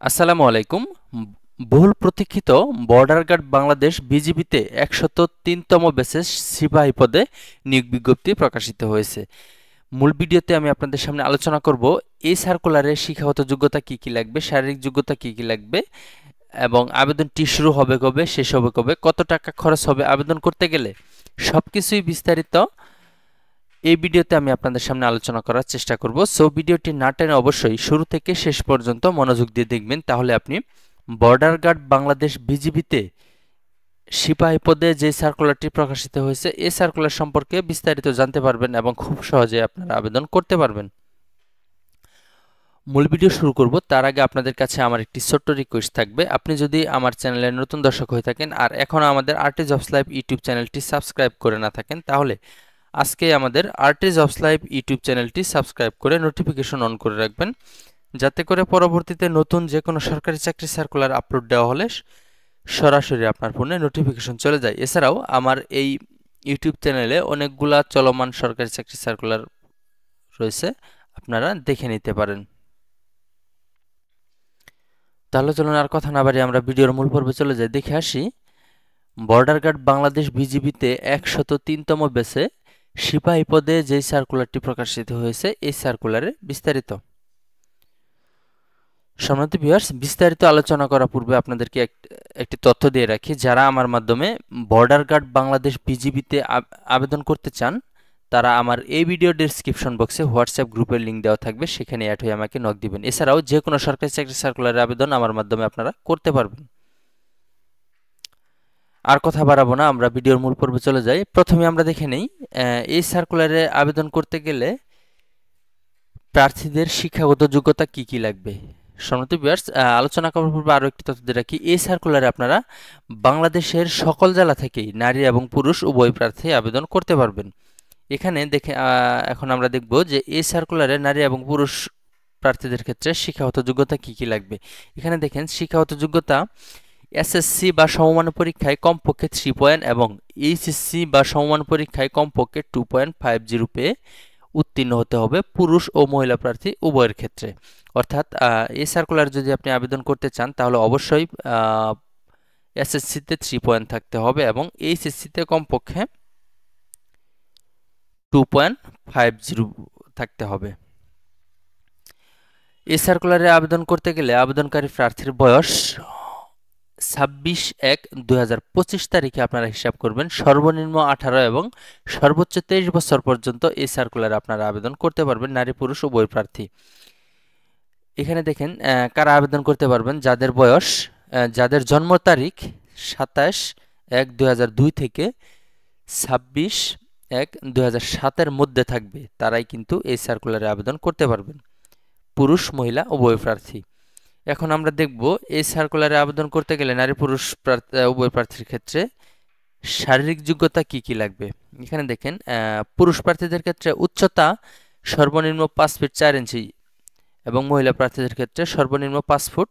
আসসালামু আলাইকুম। বহুল প্রতীক্ষিত বর্ডার গার্ড বাংলাদেশ বিজিবিতে ১০৩তম ব্যাচের সিপাহী পদে নিয়োগ বিজ্ঞপ্তি প্রকাশিত হয়েছে। মূল ভিডিওতে আমি আপনাদের সামনে আলোচনা করব এই সার্কুলারে শিক্ষাগত যোগ্যতা কি কি লাগবে, শারীরিক যোগ্যতা কি কি লাগবে এবং আবেদনটি শুরু হবে কবে, শেষ হবে কবে, কত টাকা খরচ হবে আবেদন করতে গেলে, সবকিছুই বিস্তারিত এই ভিডিওতে আমি আপনাদের সামনে আলোচনা করার চেষ্টা করব। সো ভিডিওটি না টেনে অবশ্যই শুরু থেকে শেষ পর্যন্ত মনোযোগ দিয়ে দেখবেন, তাহলে আপনি বর্ডার গার্ড বাংলাদেশ বিজিবিতে সিপাহী পদে যে সার্কুলারটি প্রকাশিত হয়েছে এই সার্কুলার সম্পর্কে বিস্তারিত জানতে পারবেন এবং খুব সহজে আপনারা আবেদন করতে পারবেন। মূল ভিডিও শুরু করব তার আগে আপনাদের কাছে আমার একটি ছোট্ট রিকোয়েস্ট থাকবে। আপনি যদি আমার চ্যানেলের নতুন দর্শক হয়ে থাকেন আর এখনও আমাদের আরটি জবস লাইভ ইউটিউব চ্যানেলটি সাবস্ক্রাইব করে না থাকেন, তাহলে আজকে আমাদের আরটি জবস লাইভ ইউটিউব চ্যানেলটি সাবস্ক্রাইব করে নোটিফিকেশন অন করে রাখবেন, যাতে করে পরবর্তীতে নতুন যে কোনো সরকারি চাকরি সার্কুলার আপলোড দেওয়া হলে সরাসরি আপনার ফোনে নোটিফিকেশন চলে যায়। এছাড়াও আমার এই ইউটিউব চ্যানেলে অনেকগুলা চলমান সরকারি চাকরি সার্কুলার রয়েছে, আপনারা দেখে নিতে পারেন। তাহলে চলুন আর কথা না বাড়িয়ে আমরা ভিডিওর মূল পর্বে চলে যাই, দেখে আসি বর্ডার গার্ড বাংলাদেশ বিজিবিতে ১০৩তম ব্যাচে সিপাহী পদে যেই সার্কুলারটি প্রকাশিত হয়েছে এই সার্কুলারে বিস্তারিত। সম্মানিত ভিউয়ার্স, বিস্তারিত আলোচনা করার পূর্বে আপনাদেরকে একটি তথ্য দিয়ে রাখি। যারা আমার মাধ্যমে বর্ডার গার্ড বাংলাদেশ বিজিবিতে আবেদন করতে চান তারা আমার এই ভিডিও ডেসক্রিপশন বক্সে হোয়াটসঅ্যাপ গ্রুপের লিঙ্ক দেওয়া থাকবে, সেখানে অ্যাড হয়ে আমাকে নক দিবেন। এছাড়াও যে কোনো সরকারি চাকরি সার্কুলারের আবেদন আমার মাধ্যমে আপনারা করতে পারবেন। আর কথা বাড়াবো না, আমরা ভিডিওর মূল পর্বে চলে যাই। প্রথমে আমরা দেখে নেই এই সার্কুলারে আবেদন করতে গেলে প্রার্থীদের শিক্ষাগত যোগ্যতা কি কি লাগবে। সম্মানিত ভিউয়ার্স, আলোচনা করার পূর্বে আরও একটি তথ্য দিয়ে রাখি, এই সার্কুলারে আপনারা বাংলাদেশের সকল জেলা থেকেই নারী এবং পুরুষ উভয় প্রার্থী আবেদন করতে পারবেন। এখানে দেখে এখন আমরা দেখব যে এই সার্কুলারে নারী এবং পুরুষ প্রার্থীদের ক্ষেত্রে শিক্ষাগত যোগ্যতা কি কি লাগবে। এখানে দেখেন শিক্ষাগত যোগ্যতা এসএসসি বা সমমান পরীক্ষায় কমপক্ষে 3 পয়েন্ট এবং এইচএসসি বা সমমান পরীক্ষায় কমপক্ষে 2.50 পেয়ে উত্তীর্ণ হতে হবে পুরুষ ও মহিলা প্রার্থী উভয়ের ক্ষেত্রে। অর্থাৎ এই সার্কুলার যদি আপনি আবেদন করতে চান তাহলে অবশ্যই এসএসসিতে 3 পয়েন্ট থাকতে হবে এবং এইচএসসিতে কমপক্ষে 2.50 থাকতে হবে। এই সার্কুলারে আবেদন করতে গেলে আবেদনকারী প্রার্থীর বয়স 26/1/2025 তারিখে আপনারা হিসাব করবেন। সর্বনিম্ন 18 এবং সর্বোচ্চ 23 বছর পর্যন্ত এই সার্কুলারে আপনারা আবেদন করতে পারবেন, নারী পুরুষ উভয় প্রার্থী। এখানে দেখেন কারা আবেদন করতে পারবেন, যাদের বয়স যাদের জন্ম তারিখ 27/1/2002 থেকে 26/1/2007 মধ্যে থাকবে তারাই কিন্তু এই সার্কুলারে আবেদন করতে পারবেন, পুরুষ মহিলা উভয় প্রার্থী। এখন আমরা দেখব এই সার্কুলারে আবেদন করতে গেলে নারী পুরুষ উভয় প্রার্থীর ক্ষেত্রে শারীরিক যোগ্যতা কি কি লাগবে। এখানে দেখেন পুরুষ প্রার্থীদের ক্ষেত্রে উচ্চতা সর্বনিম্ন 5 ফিট 4 ইঞ্চি এবং মহিলা প্রার্থীদের ক্ষেত্রে সর্বনিম্ন 5 ফুট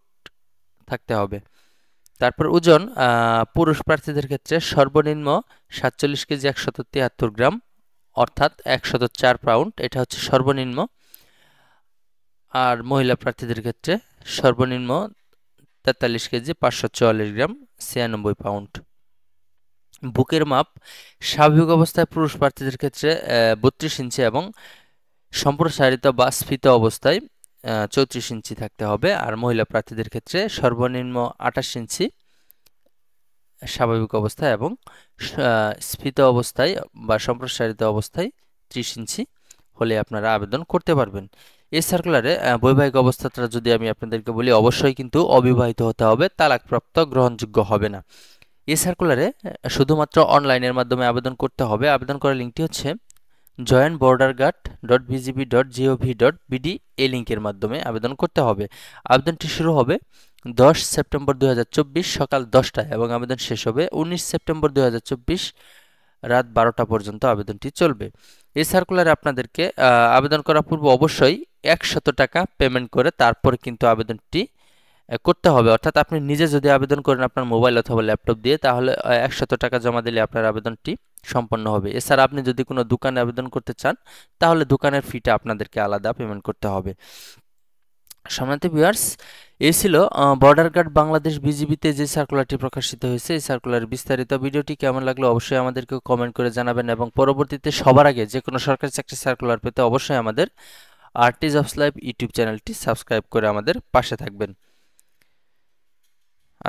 থাকতে হবে। তারপর ওজন পুরুষ প্রার্থীদের ক্ষেত্রে সর্বনিম্ন 47 কেজি 173 গ্রাম অর্থাৎ 104 পাউন্ড, এটা হচ্ছে সর্বনিম্ন। আর মহিলা প্রার্থীদের ক্ষেত্রে সর্বনিম্ন 43 কেজি 544 গ্রাম 96 পাউন্ড। বুকের মাপ স্বাভাবিক অবস্থায় পুরুষ প্রার্থীদের ক্ষেত্রে 32 ইঞ্চি এবং সম্প্রসারিত বা স্ফীত অবস্থায় 34 ইঞ্চি থাকতে হবে। আর মহিলা প্রার্থীদের ক্ষেত্রে সর্বনিম্ন 28 ইঞ্চি স্বাভাবিক অবস্থায় এবং স্ফীত অবস্থায় বা সম্প্রসারিত অবস্থায় 30 ইঞ্চি হলে আপনারা আবেদন করতে পারবেন। এই সার্কুলারে বৈবাহিক অবস্থাটা যদি আমি আপনাদেরকে বলি, অবশ্যই কিন্তু অবিবাহিত হতে হবে, তালাকপ্রাপ্ত গ্রহণযোগ্য হবে না। এই সার্কুলারে শুধুমাত্র অনলাইনের মাধ্যমে আবেদন করতে হবে। আবেদন করার লিঙ্কটি হচ্ছে joinborderguard.bgb.gov.bd, এই লিঙ্কের মাধ্যমে আবেদন করতে হবে। আবেদনটি শুরু হবে 10 সেপ্টেম্বর 2024 সকাল 10টায় এবং আবেদন শেষ হবে 19 সেপ্টেম্বর 2024 রাত 12টা পর্যন্ত আবেদনটি চলবে। এই সার্কুলারে আপনাদেরকে আবেদন করার পূর্বে অবশ্যই 100 টাকা পেমেন্ট করে তারপর কিন্তু আবেদনটি করতে হবে। অর্থাৎ আপনি নিজে যদি আবেদন করেন আপনার মোবাইল অথবা ল্যাপটপ দিয়ে, তাহলে 100 টাকা জমা দিলে আপনার আবেদনটি সম্পন্ন হবে। এছাড়া আপনি যদি কোনো দোকানে আবেদন করতে চান তাহলে দোকানের ফিটা আপনাদেরকে আলাদা পেমেন্ট করতে হবে। সম্মানিত ভিউয়ার্স, এই ছিল বর্ডার গার্ড বাংলাদেশ বিজিবিতে যে সার্কুলারটি প্রকাশিত হয়েছে। এই সার্কুলারের বিস্তারিত ভিডিওটি কেমন লাগলো অবশ্যই আমাদেরকে কমেন্ট করে জানাবেন, এবং পরবর্তীতে সবার আগে যে কোনো সরকারি চাকরির সার্কুলার পেতে অবশ্যই আমাদের আরটি জবস লাইভ ইউটিউব চ্যানেলটি সাবস্ক্রাইব করে আমাদের পাশে থাকবেন।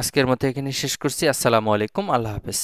আজকের মতো এখানে শেষ করছি। আসসালামু আলাইকুম, আল্লাহ হাফেজ।